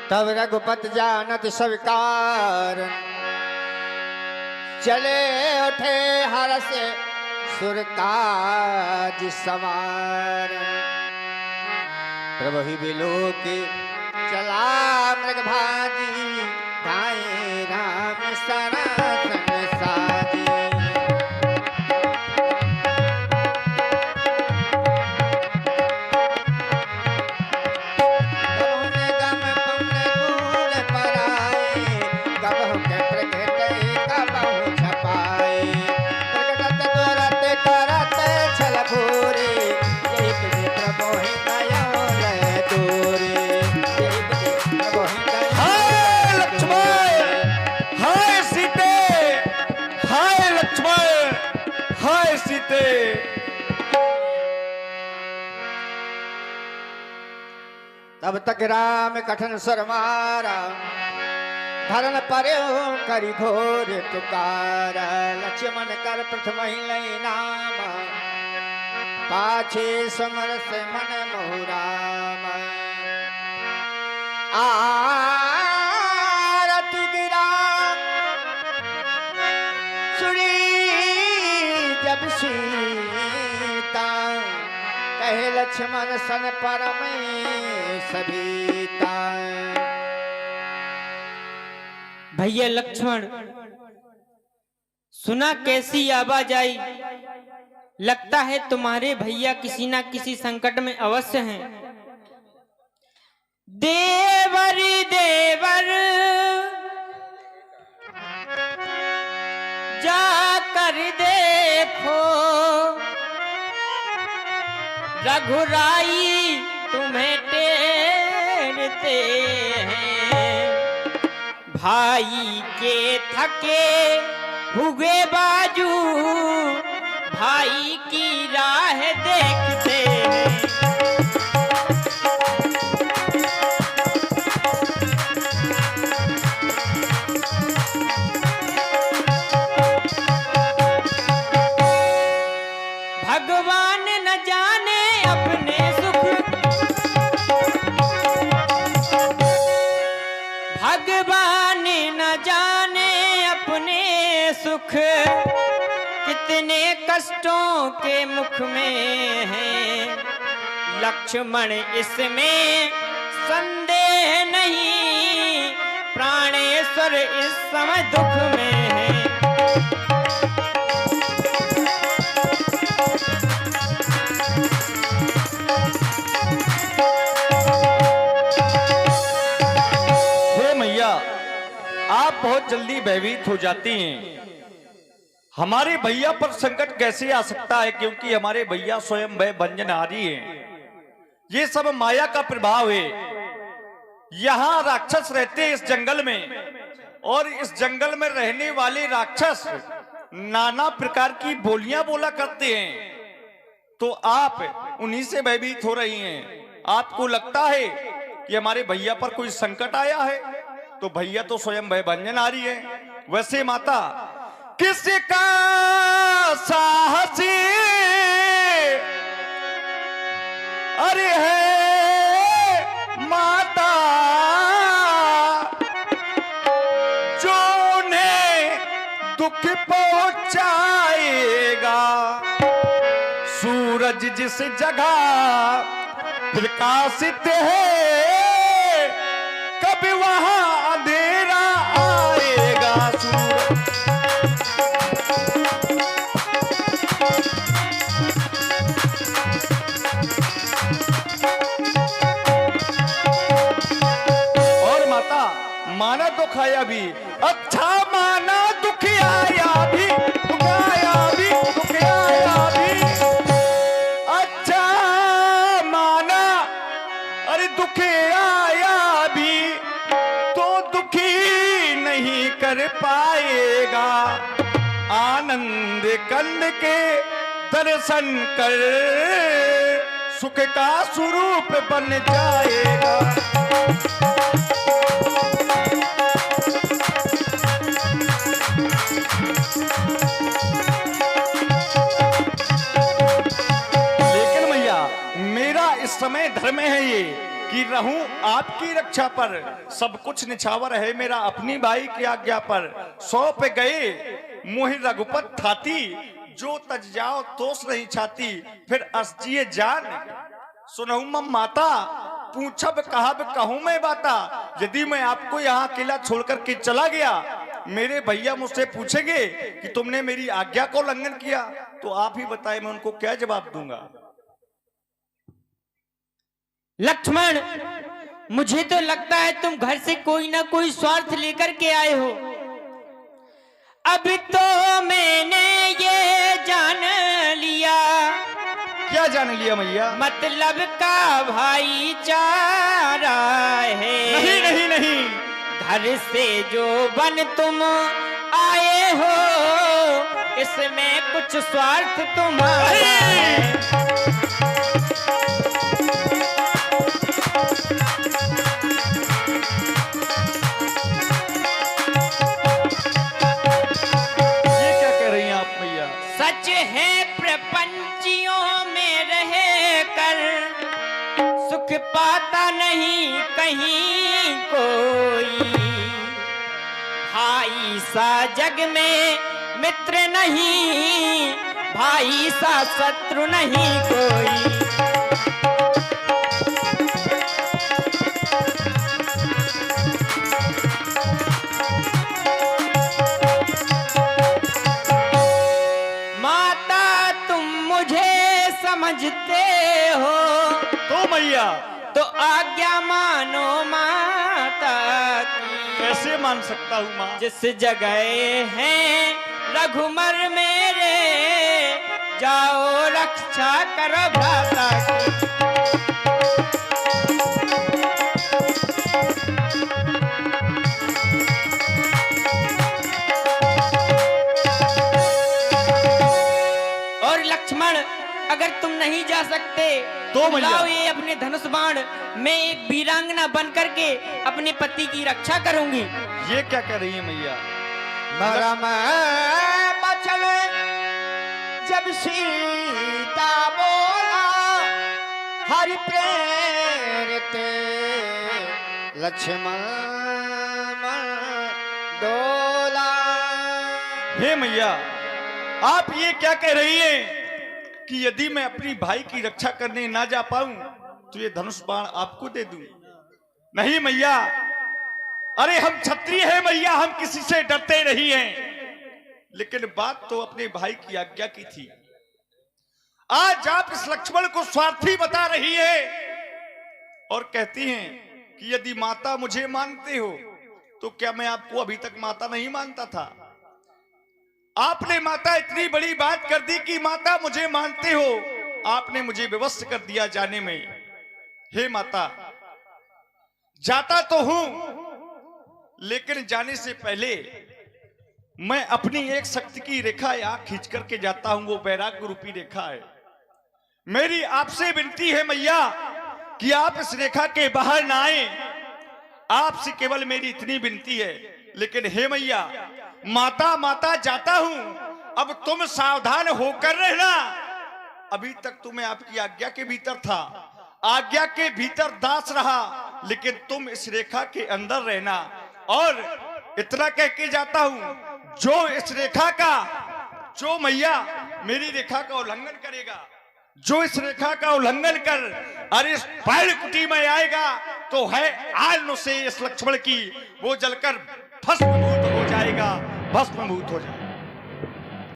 तब रघुपत जानत स्वीकार, चले उठे हर्ष सुर काज सवार। प्रभु ही बिलोकी चला मृग भाजी, गाए राम सनातन साजी। तब तक राम कठिन स्वर मारा, धरन पर्यो करी घोर तुकारा। लक्ष्मण कर प्रथम ही लई नाम, पाछे समरस मन मोहराम। आरती गिरा सुरी जब सीता, कहे लक्ष्मण सन परम सभीता। भैया लक्ष्मण, सुना कैसी आवाजाई, लगता है तुम्हारे भैया किसी ना किसी संकट में अवश्य हैं। देवर देवर जाकर देखो, रघुराई तुम्हें टेरते हैं। भाई के थके हुए बाजू, भाई की राह देखते हैं। भगवान न जाने अपने सुख, भगवान न जाने अपने सुख, कितने कष्टों के मुख में है। लक्ष्मण इसमें संदेह नहीं, प्राणेश्वर इस समय दुख में है। आप बहुत जल्दी भयभीत हो जाती हैं। हमारे भैया पर संकट कैसे आ सकता है, क्योंकि हमारे भैया स्वयं भय भंजनहारी हैं। ये सब माया का प्रभाव है। यहाँ राक्षस रहते हैं इस जंगल में, और इस जंगल में रहने वाले राक्षस नाना प्रकार की बोलियां बोला करते हैं। तो आप उन्हीं से भयभीत हो रही हैं। आपको लगता है कि हमारे भैया पर कोई संकट आया है, तो भैया तो स्वयं भयभंजनहारी है। वैसे माता, किसका साहसी अरे है माता, जो उन्हें दुख पहुंचाएगा। सूरज जिस जगह प्रकाशित है, कभी वहां अंधेरा आएगा। और माता, माना दुख आया भी, अच्छा माना दुख आया भी, दुख आया भी, दुख आया भी। अच्छा माना, अरे दुख आया भी तो दुखी नहीं कर पाएगा। आनंद कंद के दर्शन कर सुख का स्वरूप बन जाएगा। लेकिन भैया, इस समय धर्म है ये कि रहूं आपकी रक्षा पर, सब कुछ निछावर है मेरा अपनी बाई की आज्ञा पर। सौंप गए मोहि रघुपत थाती, जो तज जाओ तोस नहीं छाती, फिर अस्जिए जान सुनहु मम माता, पूछब कहब कहूं मैं बाता। यदि मैं आपको यहाँ अकेला छोड़कर के चला गया, मेरे भैया मुझसे पूछेंगे कि तुमने मेरी आज्ञा को उल्लंघन किया, तो आप ही बताएं मैं उनको क्या जवाब दूंगा। लक्ष्मण, मुझे तो लगता है तुम घर से कोई ना कोई स्वार्थ लेकर के आए हो। अभी तो मैंने ये जान लिया। क्या जान लिया मैया? मतलब का भाईचारा है। नहीं नहीं नहीं, घर से जो बन तुम आए हो, इसमें कुछ स्वार्थ तुम्हारा है। ये क्या कह रही हैं आप मैया? सच है प्रपंचियों में रह कर सुख पाता नहीं कहीं कोई। भाई सा जग में मित्र नहीं, भाई सा शत्रु नहीं कोई। समझते हो तो मैया तो आज्ञा मानो माता की। कैसे मान सकता हूँ माँ? जिस जगह हैं रघुबर मेरे, जाओ रक्षा करो भ्राता की। और लक्ष्मण, अगर तुम नहीं जा सकते तो लाओ ये अपने धनुष बाण, मैं एक वीरांगना बन करके अपने पति की रक्षा करूंगी। ये क्या कह रही है मैया? मरम बचन जब सीता बोला, हरि प्रेरित लक्ष्मण डोला। हे मैया, आप ये क्या कह रही हैं कि यदि मैं अपनी भाई की रक्षा करने ना जा पाऊं तो ये धनुष बाण आपको दे दूं? नहीं मैया, अरे हम क्षत्रिय हैं मैया, हम किसी से डरते नहीं हैं। लेकिन बात तो अपने भाई की आज्ञा की थी। आज आप इस लक्ष्मण को स्वार्थी बता रही है और कहती हैं कि यदि माता मुझे मानते हो तो क्या मैं आपको अभी तक माता नहीं मानता था? आपने माता इतनी बड़ी बात कर दी कि माता मुझे मानते हो, आपने मुझे विवश कर दिया जाने में। हे माता, जाता तो हूं, लेकिन जाने से पहले मैं अपनी एक शक्ति की रेखा यहां खींच करके जाता हूं, वो वैराग्य रूपी रेखा है। मेरी आपसे विनती है मैया कि आप इस रेखा के बाहर ना आए। आपसे केवल मेरी इतनी विनती है। लेकिन हे मैया, माता माता जाता हूं, अब तुम सावधान होकर रहना। अभी तक तुम्हें आपकी आज्ञा के भीतर था, आज्ञा के भीतर दास रहा, लेकिन तुम इस रेखा के अंदर रहना। और इतना कह के जाता हूं, जो इस रेखा का, जो मैया मेरी रेखा का उल्लंघन करेगा, जो इस रेखा का उल्लंघन कर अरे इस पैर कुटी में आएगा, तो है आल से इस लक्ष्मण की, वो जलकर भस्मभूत हो जाएगा, भस्मभूत हो जाएगा।